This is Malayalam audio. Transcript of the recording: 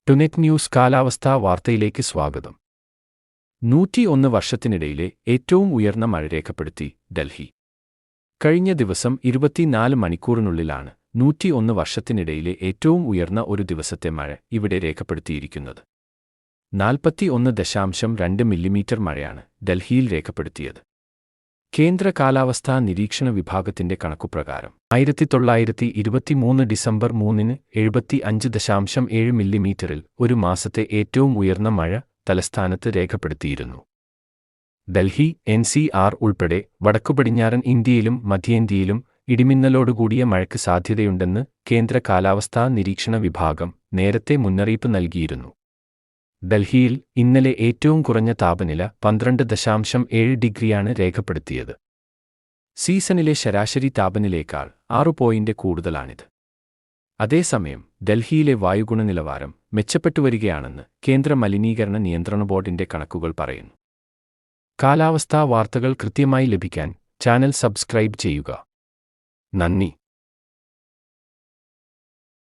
ടുനെറ്റ് ന്യൂസ് കാലാവസ്ഥാ വാർത്തയിലേക്ക് സ്വാഗതം. 101 വർഷത്തിനിടയിലെ ഏറ്റവും ഉയർന്ന മഴ രേഖപ്പെടുത്തി ഡൽഹി. കഴിഞ്ഞ ദിവസം 24 മണിക്കൂറിനുള്ളിലാണ് 101 വർഷത്തിനിടയിലെ ഏറ്റവും ഉയർന്ന ഒരു ദിവസത്തെ മഴ ഇവിടെ രേഖപ്പെടുത്തിയിരിക്കുന്നത്. 41.2 മില്ലിമീറ്റർ മഴയാണ് ഡൽഹിയിൽ രേഖപ്പെടുത്തിയത്. കേന്ദ്ര കാലാവസ്ഥാ നിരീക്ഷണ വിഭാഗത്തിന്റെ കണക്കുപ്രകാരം 1923 ഡിസംബർ 3-ന് 75.7 മില്ലിമീറ്ററിൽ ഒരു മാസത്തെ ഏറ്റവും ഉയർന്ന മഴ തലസ്ഥാനത്ത് രേഖപ്പെടുത്തിയിരുന്നു. ഡൽഹി, NCR ഉൾപ്പെടെ വടക്കുപടിഞ്ഞാറൻ ഇന്ത്യയിലും മധ്യേന്ത്യയിലും ഇടിമിന്നലോടുകൂടിയ മഴയ്ക്ക് സാധ്യതയുണ്ടെന്ന് കേന്ദ്ര കാലാവസ്ഥാ നിരീക്ഷണ വിഭാഗം നേരത്തെ മുന്നറിയിപ്പ് നൽകിയിരുന്നു. ഡൽഹിയിൽ ഇന്നലെ ഏറ്റവും കുറഞ്ഞ താപനില 12.7 ഡിഗ്രിയാണ് രേഖപ്പെടുത്തിയത്. സീസണിലെ ശരാശരി താപനിലയേക്കാൾ 6 പോയിന്റ് കൂടുതലാണിത്. അതേസമയം ഡൽഹിയിലെ വായുഗുണനിലവാരം മെച്ചപ്പെട്ടുവരികയാണെന്ന് കേന്ദ്ര മലിനീകരണ നിയന്ത്രണ ബോർഡിന്റെ കണക്കുകൾ പറയുന്നു. കാലാവസ്ഥാ വാർത്തകൾ കൃത്യമായി ലഭിക്കാൻ ചാനൽ സബ്സ്ക്രൈബ് ചെയ്യുക. നന്ദി.